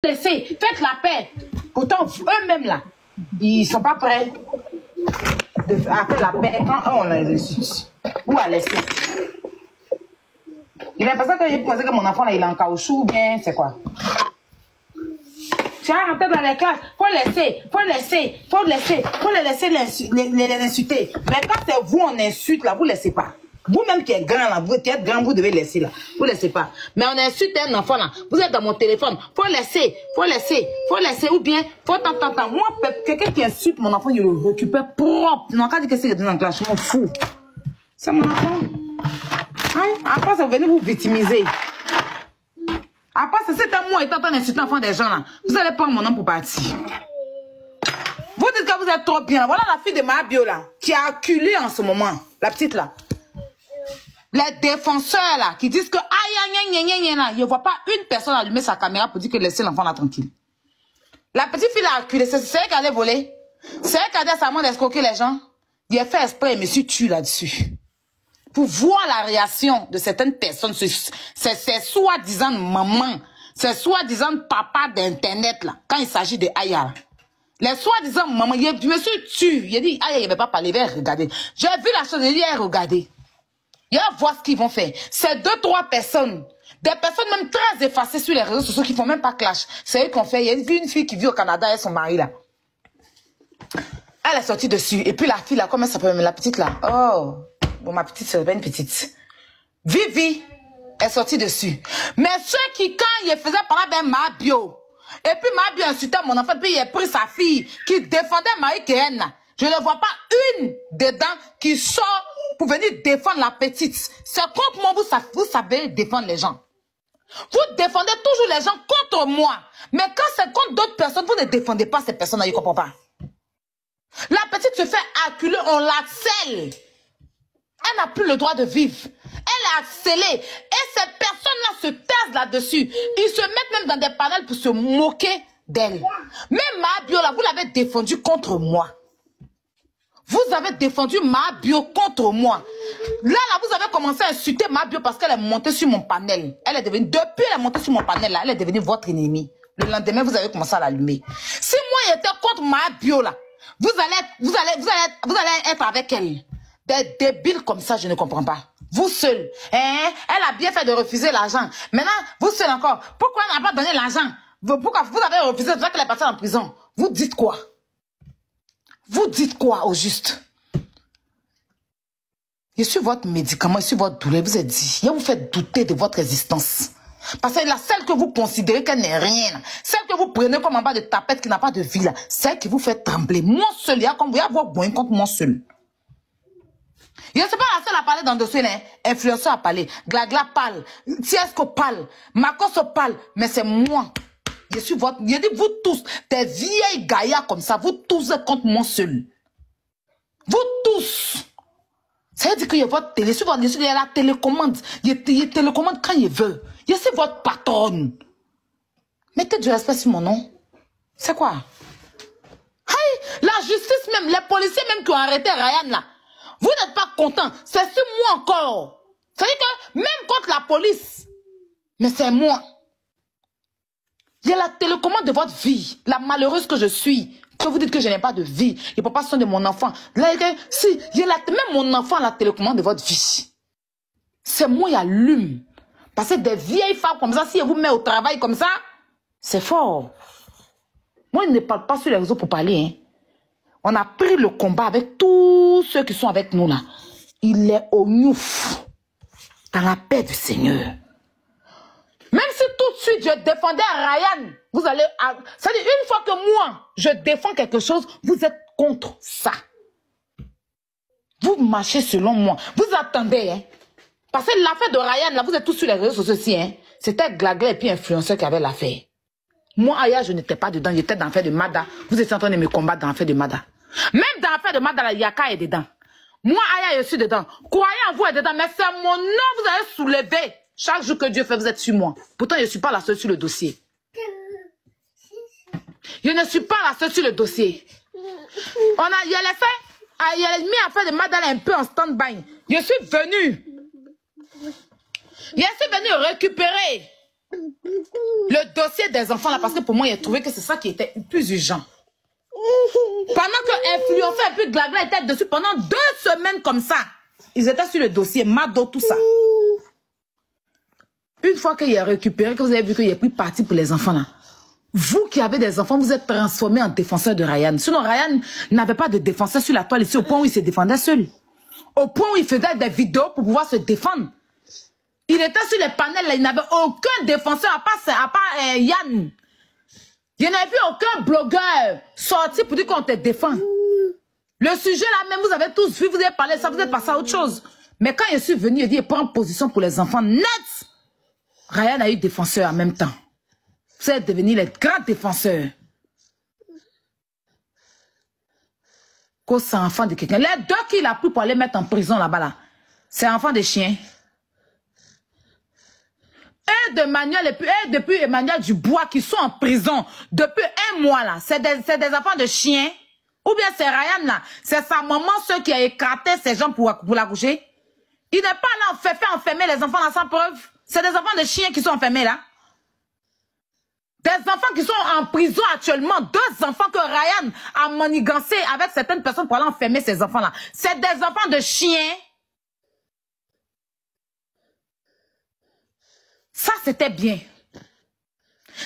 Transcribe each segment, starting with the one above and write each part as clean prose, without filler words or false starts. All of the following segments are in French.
laissez, faites la paix. Pourtant, eux-mêmes là, ils sont pas prêts à faire la paix quand on les insulte. Ou à laisser. Il a l'impression que j'ai pensé que mon enfant là, il est en caoutchouc ou bien c'est quoi? Tu as rentré dans les classes, faut les laisser les insulter. Mais quand c'est vous on insulte là, vous laissez pas. Vous-même qui êtes grand là, vous qui êtes grand, vous devez laisser là. Vous laissez pas. Mais on insulte un enfant là, vous êtes dans mon téléphone, faut laisser, ou bien, faut t'entendre. Moi, quelqu'un qui insulte mon enfant, il le récupère propre. Non, quand il dit que c'est dans la classe, je m'en fous. C'est mon enfant. Hein? Après, ça vous venez vous victimiser. Après, c'est un mois, il est en train d'insulter l'enfant des gens là. Vous allez prendre mon nom pour partir. Vous dites que vous êtes trop bien. Voilà la fille de ma bio là, qui a acculé en ce moment. La petite là. Les défenseurs là, qui disent que je ne vois pas une personne allumer sa caméra pour dire que laissez l'enfant là tranquille. La petite fille a acculé. C'est elle qui allait voler. C'est elle qui a dit à sa maman d'escroquer les gens. Il a fait exprès et me suis tué là-dessus. Pour voir la réaction de certaines personnes, c'est soi-disant maman, c'est soi-disant papa d'internet là, quand il s'agit de Aya. Les soi-disant maman, je me suis tué. Il a dit, Aya, il ne va pas parler, il va regarder. J'ai vu la chose, il a regardé. Il va voir ce qu'ils vont faire. C'est 2-3 personnes, des personnes même très effacées sur les réseaux sociaux qui ne font même pas clash. C'est eux qui ont fait. Il y a une fille qui vit au Canada et son mari là. Elle est sortie dessus. Et puis la fille là, comment elle s'appelle, la petite là? Oh. Bon, ma petite, c'est pas une petite. Vivi est sortie dessus. Mais ceux qui, quand il faisait parler ben ma bio, et puis ma bio insultait mon enfant, puis il a pris sa fille qui défendait Marie-Kéenne. Je ne vois pas une dedans qui sort pour venir défendre la petite. C'est contre moi, vous savez défendre les gens. Vous défendez toujours les gens contre moi. Mais quand c'est contre d'autres personnes, vous ne défendez pas ces personnes-là, je ne comprends pas. La petite se fait acculer, on l'harcèle. Elle n'a plus le droit de vivre. Elle est harcelée. Et ces personnes-là se taisent là-dessus. Ils se mettent même dans des panels pour se moquer d'elle. Même ma bio, là, vous l'avez défendue contre moi. Vous avez défendu ma bio contre moi. Là, vous avez commencé à insulter ma bio parce qu'elle est montée sur mon panel. Elle est devenue, depuis elle est montée sur mon panel, là, elle est devenue votre ennemie. Le lendemain, vous avez commencé à l'allumer. Si moi, j'étais contre ma bio, là, vous allez être avec elle. Des débiles comme ça, je ne comprends pas. Vous seul. Hein? Elle a bien fait de refuser l'argent. Maintenant, vous seul encore. Pourquoi elle n'a pas donné l'argent? Pourquoi vous avez refusé? C'est vrai qu'elle est partie en prison. Vous dites quoi? Vous dites quoi au juste? Je suis votre médicament, je suis votre douleur. Vous êtes dit. Je vous faites douter de votre existence. Parce que la celle que vous considérez qu'elle n'est rien, celle que vous prenez comme en bas de tapette qui n'a pas de vie, là, celle qui vous fait trembler. Moi seul, il y a comme vous avoir bon contre moi seul. Je ne sais pas la seule à parler dans le dossier, hein. Influenceur a parlé, Glagla parle, Tiesco parle, Marcos parle, mais c'est moi. Je suis votre, je dis vous tous, des vieilles gaillards comme ça, vous tous êtes contre moi seul. Vous tous. Ça veut dire que votre télé, sur votre il y a la télécommande, il télécommande quand il veut. Je suis votre patronne. Mettez du respect sur mon nom. C'est quoi? Hey, la justice même, les policiers même qui ont arrêté Ryan là. Vous n'êtes pas content. C'est sur moi encore. C'est-à-dire que même contre la police. Mais c'est moi. Il y a la télécommande de votre vie. La malheureuse que je suis. Que vous dites que je n'ai pas de vie. Je ne peux pas soin de mon enfant. Là, si, il y a même mon enfant à la télécommande de votre vie. C'est moi qui allume. Parce que des vieilles femmes comme ça, si elle vous met au travail comme ça, c'est fort. Moi, je ne parle pas sur les réseaux pour parler, hein. On a pris le combat avec tous ceux qui sont avec nous là. Il est au nouf. Dans la paix du Seigneur. Même si tout de suite je défendais Ryan, vous allez... C'est-à-dire une fois que moi, je défends quelque chose, vous êtes contre ça. Vous marchez selon moi. Vous attendez, hein. Parce que l'affaire de Ryan, là, vous êtes tous sur les réseaux sociaux aussi, hein. C'était Glagla et puis influenceur qui avait l'affaire. Moi, Aya, je n'étais pas dedans. J'étais dans l'affaire de Mada. Vous étiez en train de me combattre dans l'affaire de Mada. Même dans l'affaire de Mada, Yaka est dedans. Moi, Aya, je suis dedans. Croyez en vous est dedans. Mais c'est mon nom, vous avez soulevé. Chaque jour que Dieu fait, vous êtes sur moi. Pourtant, je ne suis pas la seule sur le dossier. Je ne suis pas la seule sur le dossier. Il y a les faits. Il y a mis l'affaire de Mada un peu en stand-by. Je suis venu. Je suis venu récupérer Le dossier des enfants là, parce que pour moi, il a trouvé que c'est ça qui était plus urgent. Pendant que influenceur et puis Glagla étaient dessus pendant 2 semaines comme ça. Ils étaient sur le dossier, Mado, tout ça. Une fois qu'il a récupéré, que vous avez vu qu'il a pris parti pour les enfants là. Vous qui avez des enfants, vous êtes transformés en défenseur de Ryan. Sinon, Ryan n'avait pas de défenseur sur la toile ici, au point où il se défendait seul. Au point où il faisait des vidéos pour pouvoir se défendre. Il était sur les panels, là, il n'avait aucun défenseur à part Yann. Il n'y en avait plus aucun blogueur sorti pour dire qu'on te défend. Le sujet là même, vous avez tous vu, vous avez parlé de ça, vous êtes passé à autre chose. Mais quand je suis venu, il dit, il prend position pour les enfants net. Ryan a eu défenseur en même temps. Vous êtes devenus les grands défenseurs. Quand c'est enfant de quelqu'un. Les 2 qu'il a pris pour aller mettre en prison là-bas, là, c'est enfant de chien. Et de Manuel et depuis Emmanuel Dubois qui sont en prison depuis 1 mois là. C'est des enfants de chiens. Ou bien c'est Ryan là. C'est sa maman, ceux qui a écarté ces gens pour l'accoucher. Il n'est pas là fait enfermer les enfants là sans preuve. C'est des enfants de chiens qui sont enfermés là. Des enfants qui sont en prison actuellement. 2 enfants que Ryan a manigancé avec certaines personnes pour aller enfermer ces enfants là. C'est des enfants de chiens. Ça, c'était bien.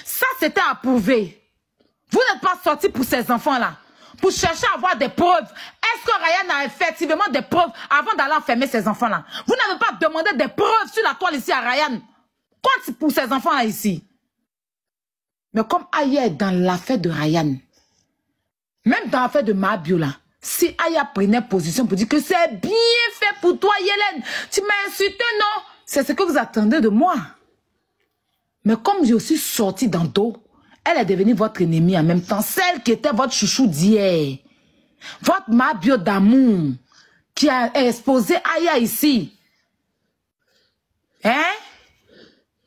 Ça, c'était approuvé. Vous n'êtes pas sortis pour ces enfants-là, pour chercher à avoir des preuves. Est-ce que Ryan a effectivement des preuves avant d'aller enfermer ces enfants-là? Vous n'avez pas demandé des preuves sur la toile ici à Ryan. Quoi pour ces enfants-là ici? Mais comme Aya est dans l'affaire de Ryan, même dans l'affaire de Mabio, là, si Aya prenait position pour dire que c'est bien fait pour toi, Yélène, tu m'as insulté, non? C'est ce que vous attendez de moi. Mais comme je suis sortie dans dos, elle est devenue votre ennemie en même temps. Celle qui était votre chouchou d'hier. Votre Mabio d'amour. Qui a exposé Aya ici. Hein?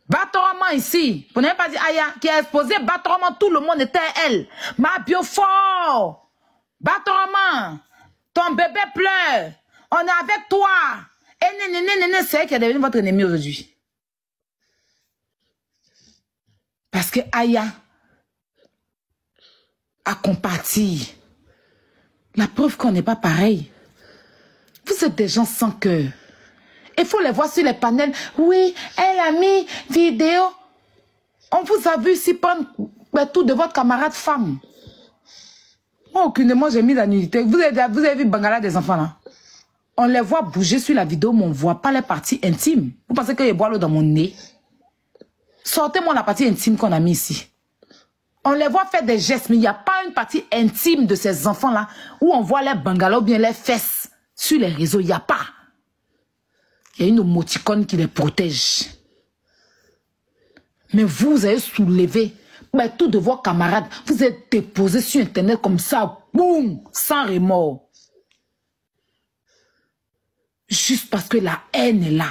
Batorama ici. Vous n'avez pas dit Aya. Qui a exposé Batorama. Tout le monde était elle. Mabio fort. Batorama. Ton bébé pleure. On est avec toi. Et néné, c'est elle qui est devenue votre ennemie aujourd'hui. Parce que Aya a compati. La preuve qu'on n'est pas pareil. Vous êtes des gens sans cœur. Il faut les voir sur les panels. Oui, elle a mis vidéo. On vous a vu ici prendre tout de votre camarade femme. Moi, aucunement, j'ai mis la nudité. Vous avez vu Bangala des enfants là? On les voit bouger sur la vidéo, mais on ne voit pas les parties intimes. Vous pensez qu'il y a boit l'eau dans mon nez? Sortez-moi la partie intime qu'on a mis ici. On les voit faire des gestes, mais il n'y a pas une partie intime de ces enfants-là où on voit les bangalas ou bien les fesses sur les réseaux. Il n'y a pas. Il y a une émoticône qui les protège. Mais vous avez soulevé tout de vos camarades. Vous êtes déposés sur Internet comme ça, boum, sans remords. Juste parce que la haine est là.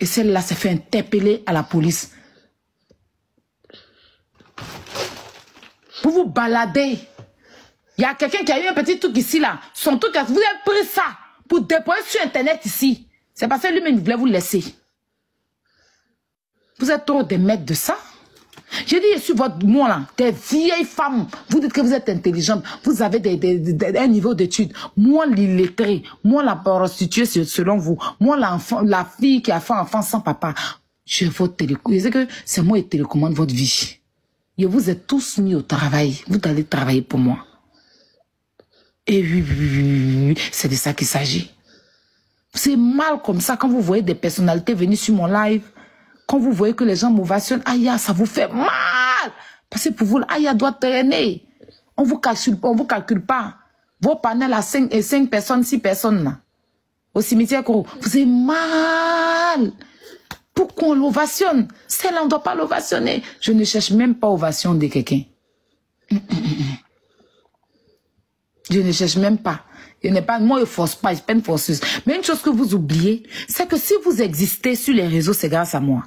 Et celle-là s'est fait interpeller à la police. Vous vous baladez. Il y a quelqu'un qui a eu un petit truc ici, là. Son truc, vous avez pris ça pour déposer sur Internet ici. C'est parce que lui-même voulait vous laisser. Vous êtes trop des maîtres de ça. J'ai dit, sur votre moi là, des vieilles femmes, vous dites que vous êtes intelligente, vous avez un niveau d'études. Moi, l'illettré, moi, la prostituée, selon vous, moi, la fille qui a fait enfant sans papa, je votre télécommande. Je sais que c'est moi qui télécommande votre vie. Et vous êtes tous mis au travail. Vous allez travailler pour moi. Et oui, c'est de ça qu'il s'agit. C'est mal comme ça quand vous voyez des personnalités venir sur mon live. Quand vous voyez que les gens m'ovationnent, aïe, ça vous fait mal. Parce que pour vous, aïe, doit traîner. On vous calcule pas. Vos panels à 5 personnes, 6 personnes, là. Au cimetière, vous avez mal. Pourquoi on l'ovationne? Celle-là, on ne doit pas l'ovationner. Je ne cherche même pas ovation de quelqu'un. Je ne cherche même pas. Moi, je ne force pas, je ne suis pas une forceuse. Mais une chose que vous oubliez, c'est que si vous existez sur les réseaux, c'est grâce à moi.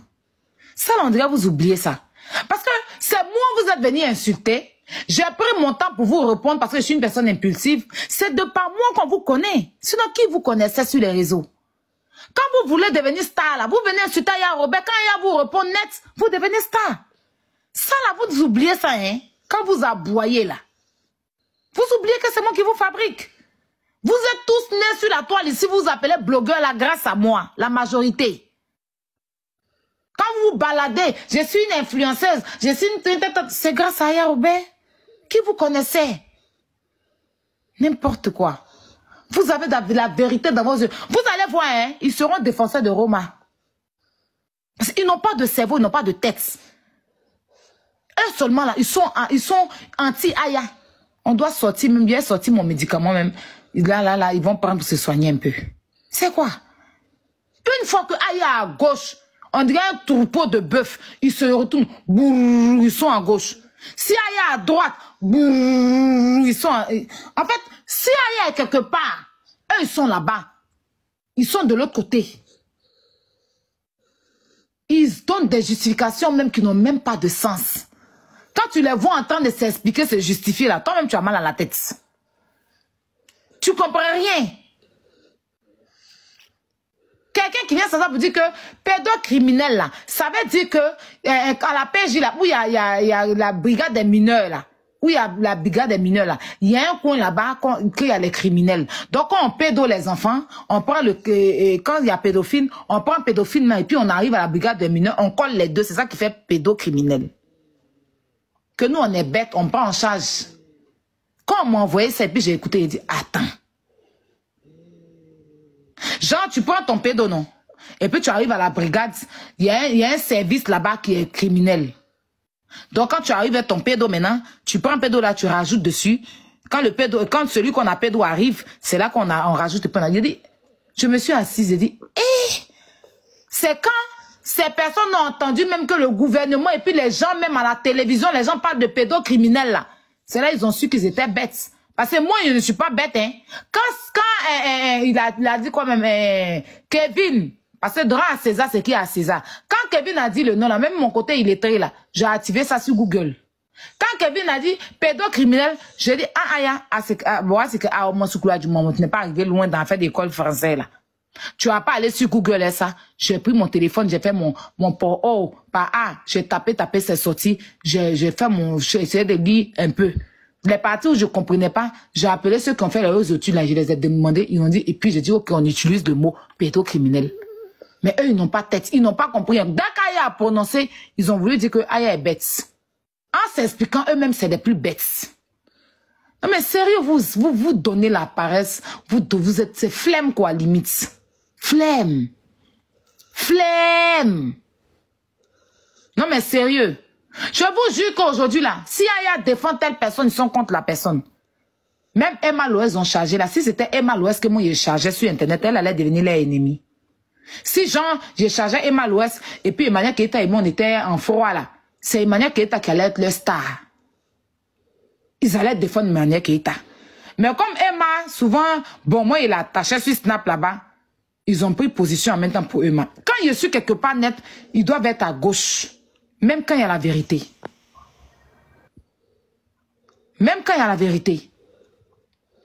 Ça, on dirait vous oubliez ça. Parce que c'est moi, vous êtes venu insulter. J'ai pris mon temps pour vous répondre parce que je suis une personne impulsive. C'est de par moi qu'on vous connaît. Sinon, qui vous connaissait sur les réseaux? Quand vous voulez devenir star, là, vous venez insulter Aya Robert. Quand Aya vous répond net, vous devenez star. Ça, là, vous oubliez ça, hein. Quand vous aboyez, là. Vous oubliez que c'est moi qui vous fabrique. Vous êtes tous nés sur la toile ici, vous vous appelez blogueur, là, grâce à moi, la majorité. Quand vous vous baladez, je suis une influenceuse, je suis une... C'est grâce à Aya Robert. Qui vous connaissez? N'importe quoi. Vous avez la vérité dans vos yeux. Vous allez voir, hein, ils seront défenseurs de Roma. Parce qu'ils n'ont pas de cerveau, ils n'ont pas de tête. Eux seulement, là, ils sont anti-Aya. On doit sortir, même bien sortir mon médicament, même. Là, ils vont prendre pour se soigner un peu. C'est quoi? Une fois que Aya à gauche, on dirait un troupeau de bœuf, ils se retournent, bourr, ils sont à gauche. Si Aya à droite, bourr, ils sont... En fait, si Aya est quelque part, eux, ils sont là-bas. Ils sont de l'autre côté. Ils donnent des justifications même qui n'ont même pas de sens. Quand tu les vois en train de s'expliquer, se justifier, là, toi-même, tu as mal à la tête. Tu comprends rien. Quelqu'un qui vient s'asseoir pour dire que pédocriminel, là, ça veut dire que à la PJ, là, où il y a la brigade des mineurs, là, où il y a la brigade des mineurs, là, il y a un coin là-bas qu'il y a les criminels. Donc, quand on pédo les enfants, on prend quand il y a pédophile, on prend pédophile, et puis on arrive à la brigade des mineurs, on colle les deux, c'est ça qui fait pédocriminel. Que nous, on est bêtes, on prend en charge. Quand on m'a envoyé ça, et puis j'ai écouté, il dit, attends. Genre, tu prends ton pédo, non? Et puis tu arrives à la brigade, il y a un service là-bas qui est criminel. Donc quand tu arrives à ton pédo maintenant, tu prends un pédo là, tu rajoutes dessus. Quand celui qu'on a pédo arrive, c'est là qu'on rajoute. Il dit, je me suis assise et dit, c'est quand ces personnes ont entendu même que le gouvernement et puis les gens même à la télévision, les gens parlent de pédocriminels là. C'est là ils ont su qu'ils étaient bêtes. Parce que moi, je ne suis pas bête, hein. Quand il a dit quoi même, Kevin, parce que droit à César, c'est qui à César. Quand Kevin a dit le nom là, même mon côté il est très là, j'ai activé ça sur Google. Quand Kevin a dit pédocriminel, j'ai dit, c'est que, moi, tu n'es pas arrivé loin d'en faire d'école française là. Tu vas pas aller sur Google et ça. J'ai pris mon téléphone, j'ai fait mon port O par A, j'ai tapé, c'est sorti, j'ai essayé de lire un peu. Les parties où je comprenais pas, j'ai appelé ceux qui ont fait les études là, je les ai demandé, ils ont dit, et puis j'ai dit, ok, on utilise le mot pédocriminel. Mais eux, ils n'ont pas tête, ils n'ont pas compris. Dès qu'Aya a prononcé, ils ont voulu dire que Aya est bête. En s'expliquant, eux-mêmes, c'est les plus bêtes. Non mais sérieux, vous donnez la paresse, vous êtes, c'est flemme quoi, limite. Flemme. Flemme. Non mais sérieux. Je vous jure qu'aujourd'hui là, si Aya défend telle personne, ils sont contre la personne. Même Emma Loès ont chargé là. Si c'était Emma Loès que moi je chargeais sur internet, elle allait devenir leur ennemie. Si genre, j'ai chargé Emma Loès et puis Emmanuel Keita et moi on était en froid là. C'est Emmanuel Keita qui allait être le star. Ils allaient défendre Emmanuel Keita. Mais comme Emma, souvent, bon moi il a attaché sur Snap là-bas, ils ont pris position en même temps pour Emma. Quand je suis quelque part net, ils doivent être à gauche. Même quand il y a la vérité. Même quand il y a la vérité.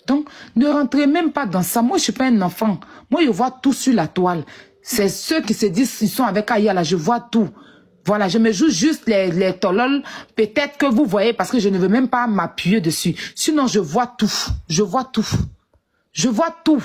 Donc, ne rentrez même pas dans ça. Moi, je ne suis pas un enfant. Moi, je vois tout sur la toile. C'est ceux qui se disent qu'ils sont avec Aya, là, je vois tout. Voilà, je me joue juste les tolol. Peut-être que vous voyez, parce que je ne veux même pas m'appuyer dessus. Sinon, je vois tout. Je vois tout. Je vois tout.